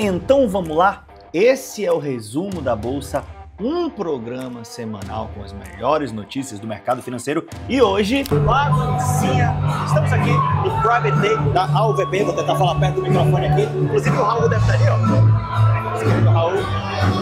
Então vamos lá? Esse é o resumo da Bolsa, um programa semanal com as melhores notícias do mercado financeiro. E hoje, baguncinha, estamos aqui no Private Day da AUVP, vou tentar falar perto do microfone aqui. Inclusive o Raul deve estar ali, ó. Esse querido Raul,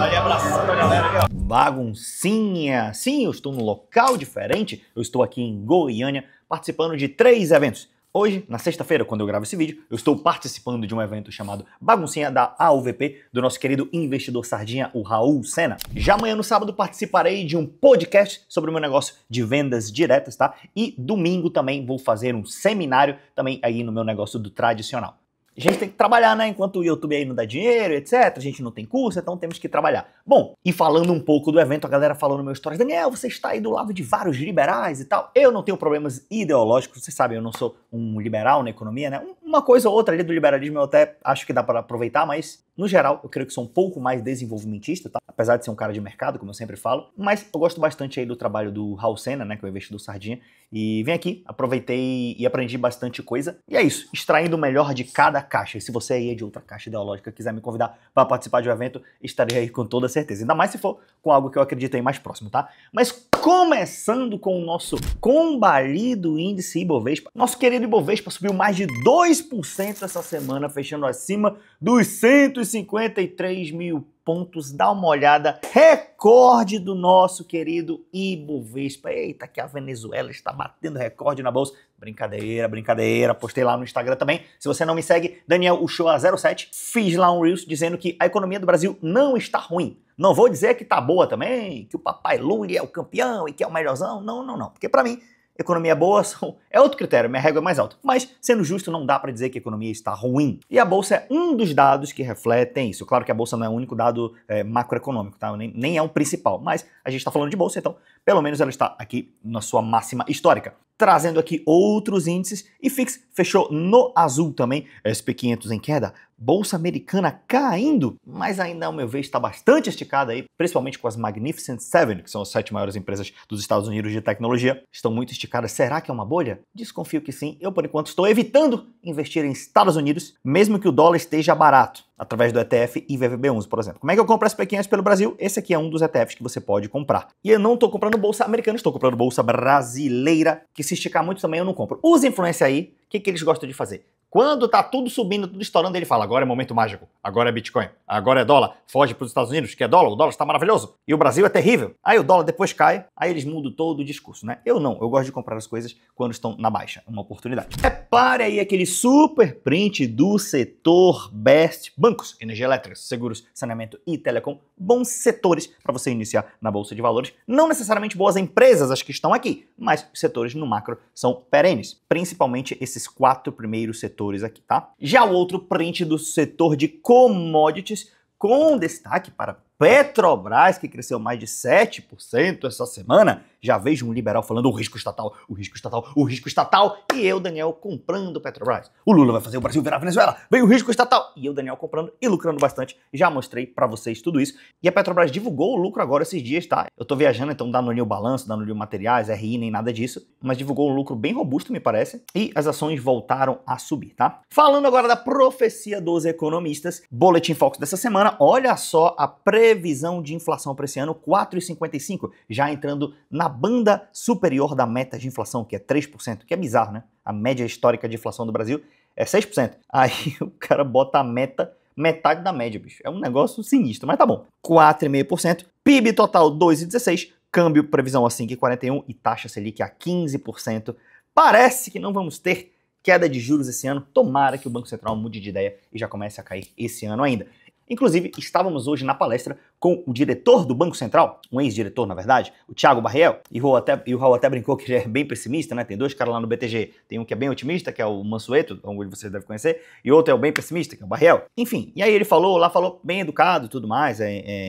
ali abraçando a galera ali, ó. Baguncinha! Sim, eu estou num local diferente, eu estou aqui em Goiânia, participando de 3 eventos. Hoje, na sexta-feira, quando eu gravo esse vídeo, eu estou participando de um evento chamado Baguncinha da AUVP, do nosso querido investidor sardinha, o Raul Sena. Já amanhã, no sábado, participarei de um podcast sobre o meu negócio de vendas diretas, tá? E domingo também vou fazer um seminário também aí no meu negócio do tradicional. A gente tem que trabalhar, né? Enquanto o YouTube aí não dá dinheiro, etc. A gente não tem curso, então temos que trabalhar. Bom, e falando um pouco do evento, a galera falou no meu stories: Daniel, você está aí do lado de vários liberais e tal. Eu não tenho problemas ideológicos, vocês sabem, eu não sou um liberal na economia, né? Uma coisa ou outra ali do liberalismo eu até acho que dá para aproveitar, mas no geral eu creio que sou um pouco mais desenvolvimentista, tá? Apesar de ser um cara de mercado, como eu sempre falo. Mas eu gosto bastante aí do trabalho do Raul Sena, né? Que é o investidor sardinha. E vim aqui, aproveitei e aprendi bastante coisa. E é isso, extraindo o melhor de cada caixa. E se você aí é de outra caixa ideológica quiser me convidar para participar de um evento, estarei aí com toda certeza. Ainda mais se for com algo que eu acredito aí mais próximo, tá? Mas começando com o nosso combalido índice Ibovespa. Nosso querido Ibovespa subiu mais de 2% essa semana, fechando acima dos 153 mil pontos. Dá uma olhada, recorde do nosso querido Ibovespa. Eita, que a Venezuela está batendo recorde na bolsa. Brincadeira, brincadeira. Postei lá no Instagram também. Se você não me segue, Daniel Uchoa 07. Fiz lá um Reels dizendo que a economia do Brasil não está ruim. Não vou dizer que tá boa também, que o papai Lula é o campeão e que é o melhorzão. Não, não, não. Porque pra mim, economia boa é outro critério, minha régua é mais alta. Mas, sendo justo, não dá para dizer que a economia está ruim. E a Bolsa é um dos dados que refletem isso. Claro que a Bolsa não é o único dado macroeconômico, tá? Nem é o principal. Mas a gente está falando de Bolsa, então pelo menos ela está aqui na sua máxima histórica. Trazendo aqui outros índices, IFIX fechou no azul também, SP500 em queda, Bolsa Americana caindo, mas ainda, ao meu ver, está bastante esticada aí, principalmente com as Magnificent Seven, que são as 7 maiores empresas dos Estados Unidos de tecnologia, estão muito esticadas. Será que é uma bolha? Desconfio que sim. Eu, por enquanto, estou evitando investir em Estados Unidos, mesmo que o dólar esteja barato, através do ETF IVVB11, por exemplo. Como é que eu compro SP500 pelo Brasil? Esse aqui é um dos ETFs que você pode comprar. E eu não estou comprando Bolsa Americana, estou comprando Bolsa Brasileira, que se esticar muito também eu não compro. Os influencers aí, o que eles gostam de fazer? Quando tá tudo subindo, tudo estourando, ele fala: agora é momento mágico, agora é Bitcoin, agora é dólar, foge para os Estados Unidos, que é dólar, o dólar está maravilhoso, e o Brasil é terrível. Aí o dólar depois cai, aí eles mudam todo o discurso, né? Eu não, eu gosto de comprar as coisas quando estão na baixa, uma oportunidade. Repare aí aquele super print do setor Best, bancos, energia elétrica, seguros, saneamento e telecom, bons setores para você iniciar na Bolsa de Valores. Não necessariamente boas empresas as que estão aqui, mas os setores no macro são perenes, principalmente esses 4 primeiros setores aqui, tá? Já o outro print do setor de commodities, com destaque para Petrobras, que cresceu mais de 7% essa semana. Já vejo um liberal falando o risco estatal, o risco estatal, o risco estatal, e eu, Daniel, comprando Petrobras. O Lula vai fazer o Brasil virar Venezuela, veio o risco estatal, e eu, Daniel, comprando e lucrando bastante. Já mostrei pra vocês tudo isso. E a Petrobras divulgou o lucro agora esses dias, tá? Eu tô viajando, então dando ali o balanço, dando ali o materiais, RI, nem nada disso, mas divulgou um lucro bem robusto, me parece, e as ações voltaram a subir, tá? Falando agora da profecia dos economistas, Boletim Focus dessa semana, olha só a previsão de inflação para esse ano, 4,55, já entrando na banda superior da meta de inflação, que é 3%, que é bizarro, né? A média histórica de inflação do Brasil é 6%. Aí o cara bota a meta, metade da média, bicho. É um negócio sinistro, mas tá bom. 4,5%, PIB total 2,16%, câmbio previsão a 5,41% e taxa Selic a 15%. Parece que não vamos ter queda de juros esse ano. Tomara que o Banco Central mude de ideia e já comece a cair esse ano ainda. Inclusive, estávamos hoje na palestra com o diretor do Banco Central, um ex-diretor, na verdade, o Thiago Barriel, e o Raul até brincou que ele é bem pessimista, né? Tem 2 caras lá no BTG, tem um que é bem otimista, que é o Mansueto, onde vocês devem conhecer, e outro é o bem pessimista, que é o Barriel. Enfim, e aí ele falou bem educado e tudo mais,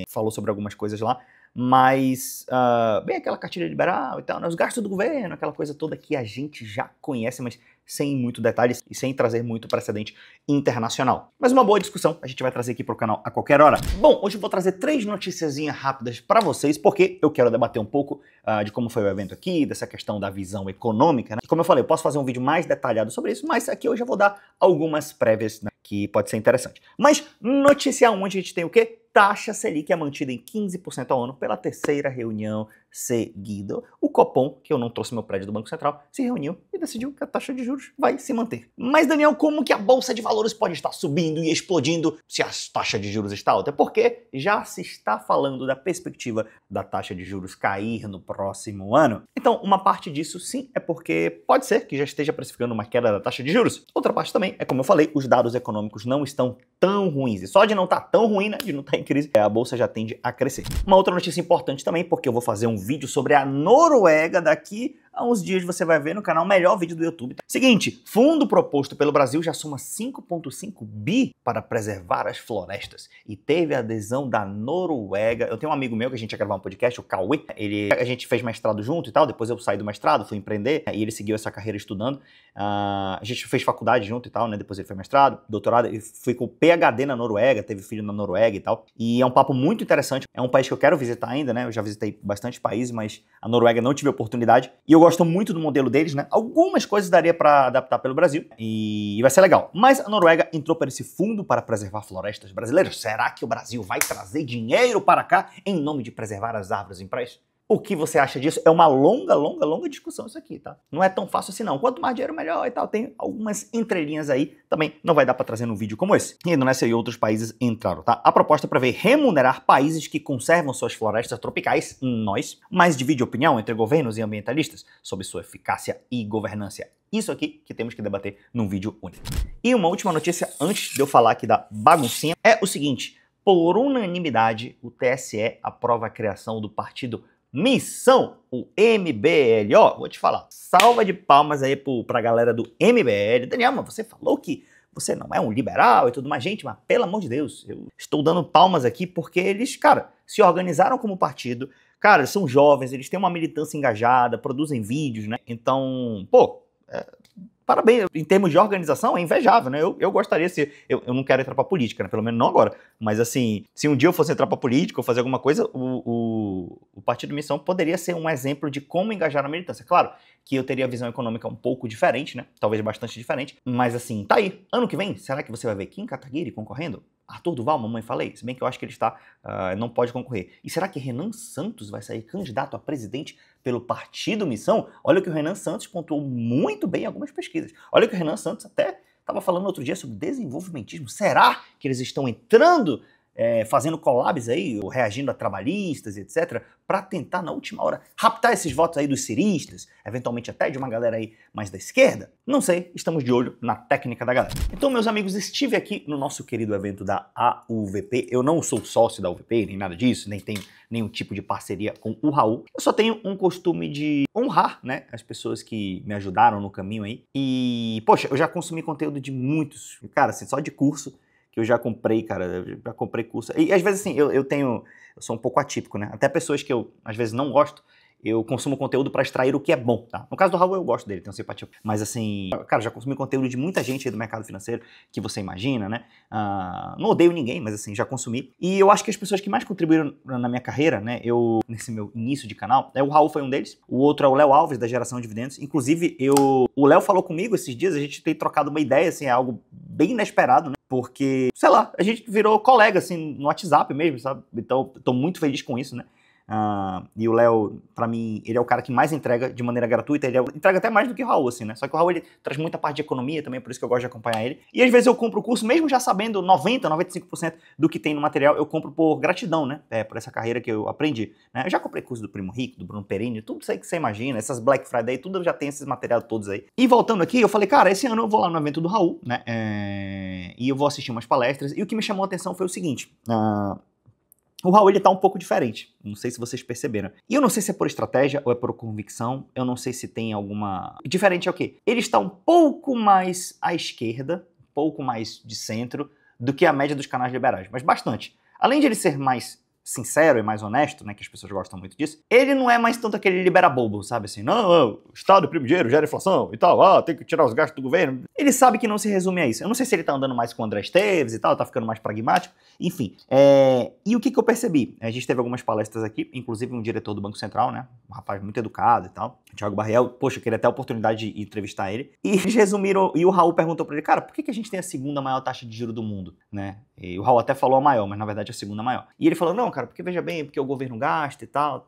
falou sobre algumas coisas lá, mas bem aquela cartilha liberal e tal, né? Os gastos do governo, aquela coisa toda que a gente já conhece, mas sem muito detalhes e sem trazer muito precedente internacional. Mas uma boa discussão a gente vai trazer aqui para o canal a qualquer hora. Bom, hoje eu vou trazer 3 noticiazinhas rápidas para vocês, porque eu quero debater um pouco de como foi o evento aqui, dessa questão da visão econômica, né? E como eu falei, eu posso fazer um vídeo mais detalhado sobre isso, mas aqui hoje eu vou dar algumas prévias, né, que pode ser interessante. Mas notícia 1, a gente tem o quê? Taxa Selic é mantida em 15% ao ano pela 3ª reunião seguida. O Copom, que eu não trouxe meu prédio do Banco Central, se reuniu e decidiu que a taxa de juros vai se manter. Mas, Daniel, como que a Bolsa de Valores pode estar subindo e explodindo se a taxa de juros está alta? Porque já se está falando da perspectiva da taxa de juros cair no próximo ano. Então, uma parte disso, sim, é porque pode ser que já esteja precificando uma queda da taxa de juros. Outra parte também é, como eu falei, os dados econômicos não estão tão ruins. E só de não estar tão ruim, né, de não estar em crise, a Bolsa já tende a crescer. Uma outra notícia importante também, porque eu vou fazer um vídeo sobre a Noruega daqui a uns dias, você vai ver no canal, o melhor vídeo do YouTube. Seguinte, fundo proposto pelo Brasil já soma 5,5 bi para preservar as florestas e teve a adesão da Noruega. Eu tenho um amigo meu que a gente ia gravar um podcast, o Cauê. A gente fez mestrado junto e tal, depois eu saí do mestrado, fui empreender e ele seguiu essa carreira estudando. A gente fez faculdade junto e tal, né? Depois ele foi mestrado, doutorado, e fui com PhD na Noruega, teve filho na Noruega e tal. E é um papo muito interessante, é um país que eu quero visitar ainda, né? Eu já visitei bastante países, mas a Noruega não tive oportunidade. E eu gosto muito do modelo deles, né? Algumas coisas daria para adaptar pelo Brasil e vai ser legal. Mas a Noruega entrou para esse fundo para preservar florestas brasileiras. Será que o Brasil vai trazer dinheiro para cá em nome de preservar as árvores em prés? O que você acha disso? É uma longa discussão isso aqui, tá? Não é tão fácil assim não. Quanto mais dinheiro, melhor e tal. Tem algumas entrelinhas aí. Também não vai dar para trazer num vídeo como esse. E a Indonésia e outros países entraram, tá? A proposta prevê remunerar países que conservam suas florestas tropicais, nós, mas divide opinião entre governos e ambientalistas sobre sua eficácia e governança. Isso aqui que temos que debater num vídeo único. E uma última notícia, antes de eu falar aqui da baguncinha, é o seguinte. Por unanimidade, o TSE aprova a criação do partido Missão, o MBL. Ó, vou te falar, salva de palmas aí pra galera do MBL. Daniel, mas você falou que você não é um liberal e tudo mais. Gente, mas pelo amor de Deus, eu estou dando palmas aqui porque eles, cara, se organizaram como partido. Cara, eles são jovens, eles têm uma militância engajada, produzem vídeos, né? Então, pô, parabéns, em termos de organização é invejável, né? Eu gostaria, eu não quero entrar pra política, né? Pelo menos não agora, mas assim, se um dia eu fosse entrar pra política ou fazer alguma coisa, o Partido Missão poderia ser um exemplo de como engajar na militância. Claro que eu teria a visão econômica um pouco diferente, né? Talvez bastante diferente, mas assim, tá aí. Ano que vem, será que você vai ver Kim Kataguiri concorrendo? Arthur Duval, mamãe falei, se bem que eu acho que ele não pode concorrer. E será que Renan Santos vai sair candidato a presidente pelo Partido Missão? Olha que o Renan Santos pontuou muito bem em algumas pesquisas. Olha que o Renan Santos até estava falando outro dia sobre desenvolvimentismo. Será que eles estão entrando, fazendo collabs aí, ou reagindo a trabalhistas, etc., para tentar, na última hora, raptar esses votos aí dos ciristas, eventualmente até de uma galera aí mais da esquerda? Não sei, estamos de olho na técnica da galera. Então, meus amigos, estive aqui no nosso querido evento da AUVP. Eu não sou sócio da AUVP, nem nada disso, nem tenho nenhum tipo de parceria com o Raul. Eu só tenho um costume de honrar, né, as pessoas que me ajudaram no caminho aí. E, poxa, eu já consumi conteúdo de muitos, cara, assim, só de curso, que eu já comprei, cara, eu já comprei curso. E às vezes, assim, eu sou um pouco atípico, né? Até pessoas que eu, às vezes, não gosto, eu consumo conteúdo para extrair o que é bom, tá? No caso do Raul, eu gosto dele, tenho simpatia. Mas, assim, cara, já consumi conteúdo de muita gente aí do mercado financeiro, que você imagina, né? Não odeio ninguém, mas, assim, já consumi. E eu acho que as pessoas que mais contribuíram na minha carreira, né, nesse meu início de canal, o Raul foi um deles, o outro é o Léo Alves, da Geração de Dividendos. Inclusive, o Léo falou comigo esses dias, a gente tem trocado uma ideia, assim, é algo bem inesperado, né? Porque, sei lá, a gente virou colega, assim, no WhatsApp mesmo, sabe? Então, tô muito feliz com isso, né? E o Léo, pra mim, ele é o cara que mais entrega de maneira gratuita, ele entrega até mais do que o Raul, assim, né? Só que o Raul, ele traz muita parte de economia também, por isso que eu gosto de acompanhar ele. E às vezes eu compro o curso, mesmo já sabendo 95% do que tem no material, eu compro por gratidão, né? Por essa carreira que eu aprendi, né? Eu já comprei curso do Primo Rico, do Bruno Perini, tudo isso aí que você imagina, essas Black Friday, tudo eu já tenho esses materiais todos aí. E voltando aqui, eu falei, cara, esse ano eu vou lá no evento do Raul, né? E eu vou assistir umas palestras, e o que me chamou a atenção foi o seguinte, o Raul, ele tá um pouco diferente, não sei se vocês perceberam. E eu não sei se é por estratégia ou é por convicção, eu não sei se tem alguma... Diferente é o quê? Ele está um pouco mais à esquerda, um pouco mais de centro, do que a média dos canais liberais, mas bastante. Além de ele ser mais sincero e mais honesto, né, que as pessoas gostam muito disso, ele não é mais tanto aquele libera-bobo, sabe assim, não, o Estado imprime dinheiro, gera inflação e tal, tem que tirar os gastos do governo. Ele sabe que não se resume a isso. Eu não sei se ele tá andando mais com o André Esteves e tal, tá ficando mais pragmático, enfim. E o que eu percebi? A gente teve algumas palestras aqui, inclusive um diretor do Banco Central, né, um rapaz muito educado e tal, Thiago Barriel, poxa, eu queria até a oportunidade de entrevistar ele, e eles resumiram, e o Raul perguntou pra ele, cara, por que a gente tem a segunda maior taxa de juros do mundo, né? E o Raul até falou a maior, mas na verdade é a segunda maior. E ele falou, não, cara, porque veja bem, porque o governo gasta e tal.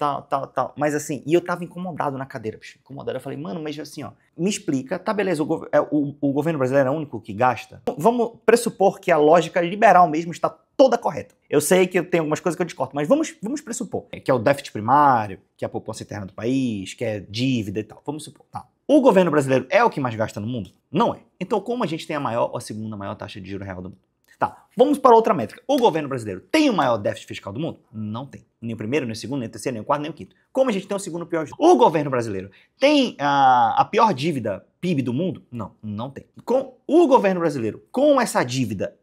Mas assim, e eu tava incomodado na cadeira, bicho, incomodado. Eu falei, mano, mas assim, ó, me explica, tá beleza, o governo brasileiro é o único que gasta? Vamos pressupor que a lógica liberal mesmo está toda correta. Eu sei que tem algumas coisas que eu discordo, mas vamos pressupor que é o déficit primário, que é a poupança interna do país, que é dívida e tal. Vamos supor, tá. O governo brasileiro é o que mais gasta no mundo? Não é. Então como a gente tem a maior ou a segunda maior taxa de juros real do mundo? Tá, vamos para outra métrica. O governo brasileiro tem o maior déficit fiscal do mundo? Não tem. Nem o primeiro, nem o segundo, nem o terceiro, nem o quarto, nem o quinto. Como a gente tem o segundo pior? O governo brasileiro tem a pior dívida PIB do mundo? Não tem. Com o governo brasileiro, com essa dívida,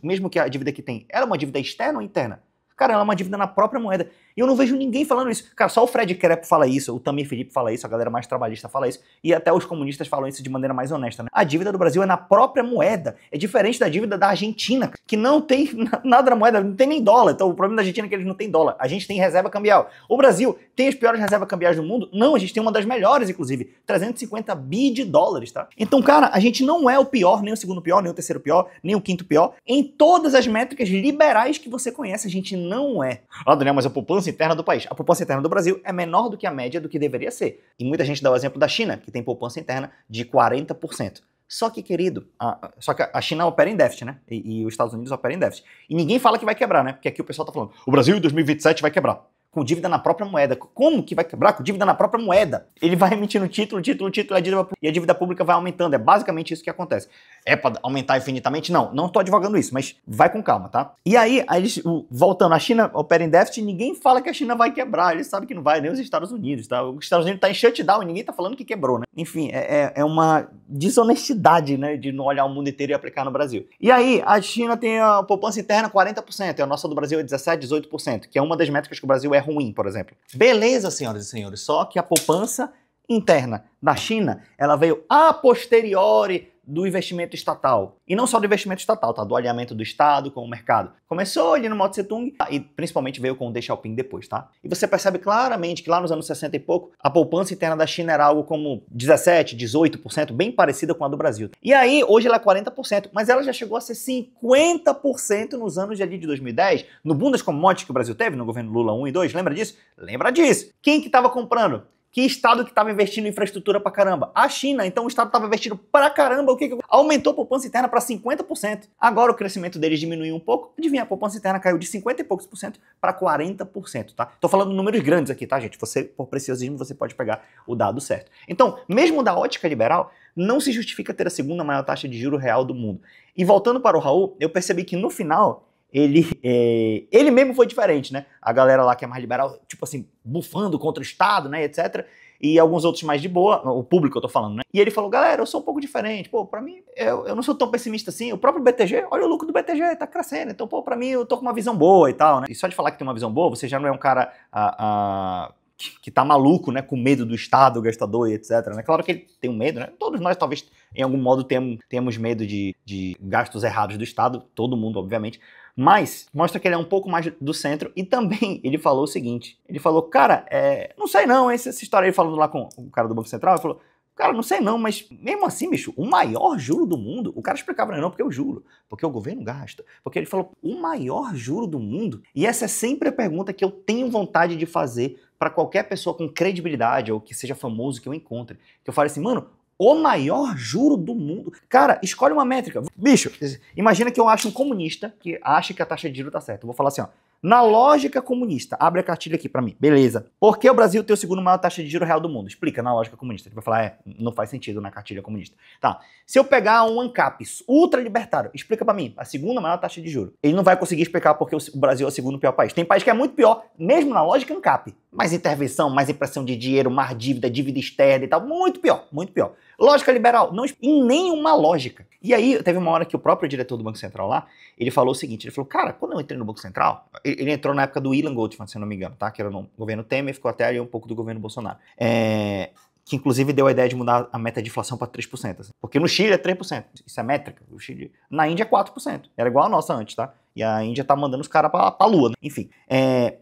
mesmo que a dívida que tem, ela é uma dívida externa ou interna? Cara, ela é uma dívida na própria moeda. E eu não vejo ninguém falando isso. Cara, só o Fred Crepo fala isso, o Tamir Felipe fala isso, a galera mais trabalhista fala isso, e até os comunistas falam isso de maneira mais honesta, né? A dívida do Brasil é na própria moeda. É diferente da dívida da Argentina, que não tem nada na moeda, não tem nem dólar. Então o problema da Argentina é que eles não têm dólar. A gente tem reserva cambial. O Brasil tem as piores reservas cambiais do mundo? Não, a gente tem uma das melhores, inclusive. 350 bi de dólares, tá? Então, cara, a gente não é o pior, nem o segundo pior, nem o terceiro pior, nem o quinto pior. Em todas as métricas liberais que você conhece, a gente não é. Ah, Daniel, mas a poupança interna do país. A poupança interna do Brasil é menor do que a média do que deveria ser. E muita gente dá o exemplo da China, que tem poupança interna de 40%. Só que, querido, a China opera em déficit, né? E os Estados Unidos operam em déficit. E ninguém fala que vai quebrar, né? Porque aqui o pessoal tá falando, o Brasil em 2027 vai quebrar. Com dívida na própria moeda. Como que vai quebrar com dívida na própria moeda? Ele vai emitindo título, e a dívida pública vai aumentando. É basicamente isso que acontece. É para aumentar infinitamente? Não tô advogando isso, mas vai com calma, tá? E aí eles, voltando, a China opera em déficit e ninguém fala que a China vai quebrar. Eles sabem que não vai, nem os Estados Unidos, tá? Os Estados Unidos tá em shutdown e ninguém tá falando que quebrou, né? Enfim, é uma desonestidade, né, de não olhar o mundo inteiro e aplicar no Brasil. E aí, a China tem a poupança interna 40%, e a nossa do Brasil é 17%, 18%, que é uma das métricas que o Brasil é ruim, por exemplo. Beleza, senhoras e senhores, só que a poupança interna da China, ela veio a posteriori do investimento estatal. E não só do investimento estatal, tá? Do alinhamento do Estado com o mercado. Começou ali no Mao Tse Tung e principalmente veio com o Deng Xiaoping depois, tá? E você percebe claramente que lá nos anos 60 e pouco, a poupança interna da China era algo como 17%, 18%, bem parecida com a do Brasil. E aí, hoje ela é 40%, mas ela já chegou a ser 50% nos anos ali de 2010, no boom das commodities que o Brasil teve, no governo Lula 1 e 2, lembra disso? Lembra disso. Quem que estava comprando? Que estado que estava investindo em infraestrutura pra caramba? A China. Então o estado estava investindo pra caramba. O que aumentou a poupança interna para 50%. Agora o crescimento deles diminuiu um pouco. Adivinha, a poupança interna caiu de 50 e poucos por cento para 40%, tá? Tô falando números grandes aqui, tá, gente? Você, por preciosismo, você pode pegar o dado certo. Então, mesmo da ótica liberal, não se justifica ter a segunda maior taxa de juro real do mundo. E voltando para o Raul, eu percebi que no final ele mesmo foi diferente, né? A galera lá que é mais liberal, tipo assim, bufando contra o Estado, né, etc. E alguns outros mais de boa, o público eu tô falando, né? E ele falou, galera, eu sou um pouco diferente. Pô, pra mim, eu não sou tão pessimista assim. O próprio BTG, olha o lucro do BTG, tá crescendo. Então, pô, pra mim, eu tô com uma visão boa e tal, né? E só de falar que tem uma visão boa, você já não é um cara que tá maluco, né, com medo do Estado, gastador e etc, né? Claro que ele tem um medo, né? Todos nós, talvez, em algum modo, temos medo de gastos errados do Estado, todo mundo, obviamente, mas mostra que ele é um pouco mais do centro. E também ele falou o seguinte, ele falou, cara, não sei não, essa história aí falando lá com o cara do Banco Central, ele falou, cara, não sei não, mas mesmo assim, bicho, o maior juro do mundo, o cara explicava, não, porque eu juro, porque o governo gasta, porque ele falou, o maior juro do mundo? E essa é sempre a pergunta que eu tenho vontade de fazer para qualquer pessoa com credibilidade ou que seja famoso que eu encontre, que eu fale assim, mano, o maior juro do mundo. Cara, escolhe uma métrica. Bicho, imagina que eu acho um comunista que acha que a taxa de juros tá certa. Eu vou falar assim, ó. Na lógica comunista, abre a cartilha aqui pra mim, beleza. Por que o Brasil tem o segundo maior taxa de juros real do mundo? Explica na lógica comunista. Ele vai falar, não faz sentido na cartilha comunista. Tá, se eu pegar um ANCAP ultralibertário, explica pra mim, a segunda maior taxa de juros. Ele não vai conseguir explicar porque o Brasil é o segundo pior país. Tem país que é muito pior, mesmo na lógica ANCAP. Mais intervenção, mais impressão de dinheiro, mais dívida externa e tal, muito pior, muito pior. Lógica liberal, não em nenhuma lógica. E aí, teve uma hora que o próprio diretor do Banco Central lá, ele falou o seguinte, ele falou, cara, quando eu entrei no Banco Central, ele entrou na época do Ilan Goldman, se eu não me engano, tá? Que era no governo Temer, ficou até ali um pouco do governo Bolsonaro. Que inclusive deu a ideia de mudar a meta de inflação para 3%. Assim. Porque no Chile é 3%. Isso é métrica. O Chile, na Índia é 4%. Era igual a nossa antes, tá? E a Índia tá mandando os caras pra lua, né? Enfim.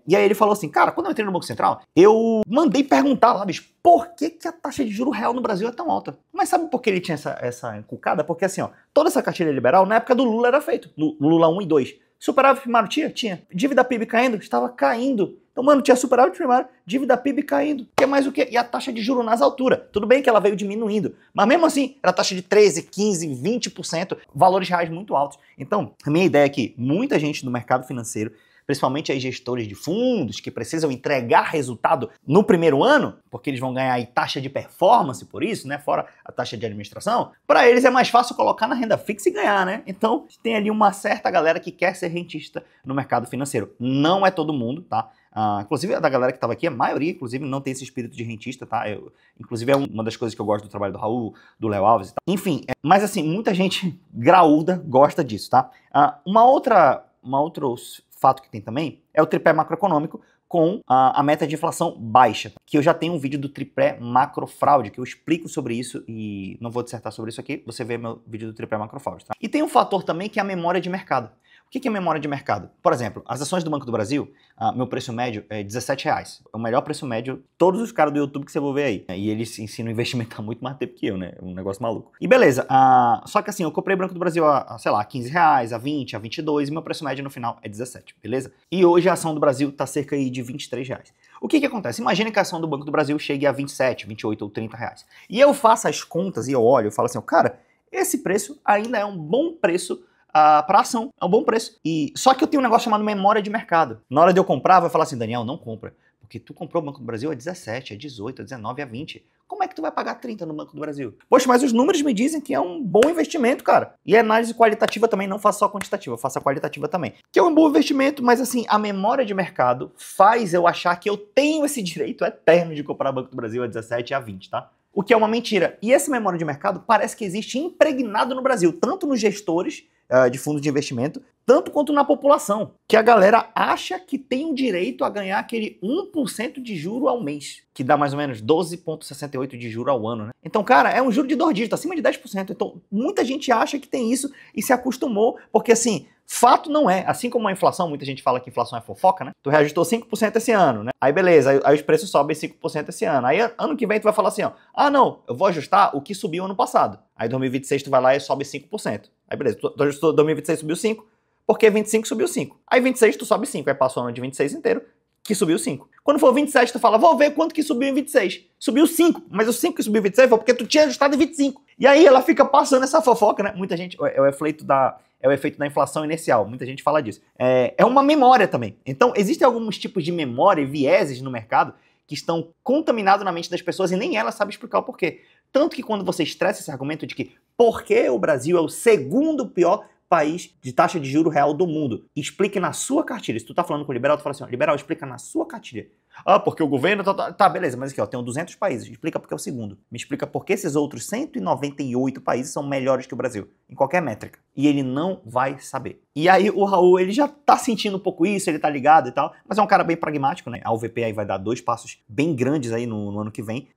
E aí ele falou assim, cara, quando eu entrei no Banco Central, eu mandei perguntar lá, bicho, por que a taxa de juros real no Brasil é tão alta? Mas sabe por que ele tinha essa encucada? Porque assim, ó, toda essa cartilha liberal, na época do Lula era feito. No Lula 1 e 2. Superávit primário tinha. Dívida PIB caindo? Estava caindo. Então, mano, tinha superávit primário, dívida PIB caindo. Que é mais o quê? E a taxa de juros nas alturas. Tudo bem que ela veio diminuindo, mas mesmo assim, era taxa de 13, 15, 20%, valores reais muito altos. Então, a minha ideia é que muita gente no mercado financeiro, principalmente aí gestores de fundos que precisam entregar resultado no primeiro ano, porque eles vão ganhar aí taxa de performance por isso, né? Fora a taxa de administração, para eles é mais fácil colocar na renda fixa e ganhar, né? Então, tem ali uma certa galera que quer ser rentista no mercado financeiro. Não é todo mundo, tá? Inclusive, a da galera que estava aqui, a maioria, inclusive, não tem esse espírito de rentista, tá? Inclusive, é uma das coisas que eu gosto do trabalho do Raul, do Léo Alves e tal. Enfim, mas assim, muita gente graúda gosta disso, tá? Uma outro fato que tem também é o tripé macroeconômico com a meta de inflação baixa, que eu já tenho um vídeo do tripé macrofraude, que eu explico sobre isso e não vou dissertar sobre isso aqui, você vê meu vídeo do tripé macrofraude, tá? E tem um fator também que é a memória de mercado. O que é memória de mercado? Por exemplo, as ações do Banco do Brasil, meu preço médio é R$17. É o melhor preço médio, todos os caras do YouTube que você vai ver aí. E eles ensinam investimento há muito mais tempo que eu, né? É um negócio maluco. E beleza, só que assim, eu comprei o Banco do Brasil sei lá, R$15, a 20, a 22, e meu preço médio no final é 17, beleza? E hoje a ação do Brasil tá cerca aí de R$23. O que acontece? Imagina que a ação do Banco do Brasil chegue a 27, 28 ou R$30. E eu faço as contas e eu olho e falo assim, cara, esse preço ainda é um bom preço para ação, é um bom preço. Só que eu tenho um negócio chamado memória de mercado. Na hora de eu comprar, vai falar assim, Daniel, não compra. Porque tu comprou o Banco do Brasil a 17, a 18, a 19, a 20. Como é que tu vai pagar 30 no Banco do Brasil? Poxa, mas os números me dizem que é um bom investimento, cara. E a análise qualitativa também, não faço só quantitativa, faço a qualitativa também. Que é um bom investimento, mas assim, a memória de mercado faz eu achar que eu tenho esse direito eterno de comprar o Banco do Brasil a 17 e a 20, tá? O que é uma mentira. E essa memória de mercado parece que existe impregnado no Brasil, tanto nos gestores de fundos de investimento, tanto quanto na população, que a galera acha que tem o direito a ganhar aquele 1% de juro ao mês, que dá mais ou menos 12,68% de juro ao ano, né? Então, cara, é um juro de 2 dígitos, acima de 10%. Então, muita gente acha que tem isso e se acostumou, porque assim, fato não é. Assim como a inflação, muita gente fala que inflação é fofoca, né? Tu reajustou 5% esse ano, né? Aí beleza, aí os preços sobem 5% esse ano. Aí ano que vem tu vai falar assim, ó, não, eu vou ajustar o que subiu ano passado. Aí 2026 tu vai lá e sobe 5%. Aí beleza, tu ajustou 2026 subiu 5%, porque 25 subiu 5. Aí 26 tu sobe 5, aí passou o ano de 26 inteiro, que subiu 5. Quando for 27 tu fala, vou ver quanto que subiu em 26. Subiu 5, mas o 5 que subiu em 26 foi porque tu tinha ajustado em 25. E aí ela fica passando essa fofoca, né? Muita gente, é o efeito da inflação inicial, muita gente fala disso. É uma memória também. Então existem alguns tipos de memória e vieses no mercado que estão contaminados na mente das pessoas e nem ela sabe explicar o porquê. Tanto que quando você estressa esse argumento de que por que o Brasil é o segundo pior país de taxa de juro real do mundo, explique na sua cartilha. Se tu tá falando com o liberal, tu fala assim, ó, liberal, explica na sua cartilha. Porque o governo... Tá, beleza, mas aqui, ó, tem 200 países. Explica porque é o segundo. Me explica por que esses outros 198 países são melhores que o Brasil, em qualquer métrica. E ele não vai saber. E aí o Raul, ele já tá sentindo um pouco isso, ele tá ligado e tal, mas é um cara bem pragmático, né? A UVP aí vai dar 2 passos bem grandes aí no ano que vem.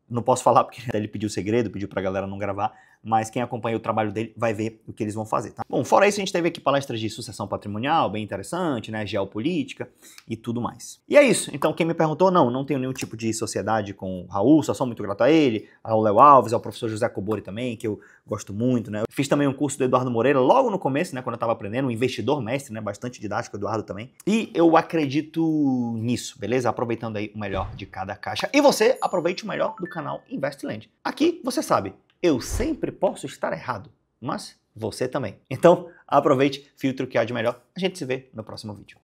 Não posso falar porque ele pediu segredo, pediu pra galera não gravar, mas quem acompanha o trabalho dele vai ver o que eles vão fazer, tá? Bom, fora isso, a gente teve aqui palestras de sucessão patrimonial, bem interessante, né? Geopolítica e tudo mais. E é isso. Então, quem me perguntou, não tenho nenhum tipo de sociedade com o Raul, só sou muito grato a ele, ao Léo Alves, ao professor José Cobori também, que eu gosto muito, né? Eu fiz também um curso do Eduardo Moreira logo no começo, né? Quando eu tava aprendendo, um investidor mestre, né? Bastante didático, Eduardo também. E eu acredito nisso, beleza? Aproveitando aí o melhor de cada caixa. E você aproveite o melhor do canal Investland. Aqui, você sabe, eu sempre posso estar errado, mas você também. Então, aproveite, filtre o que há de melhor. A gente se vê no próximo vídeo.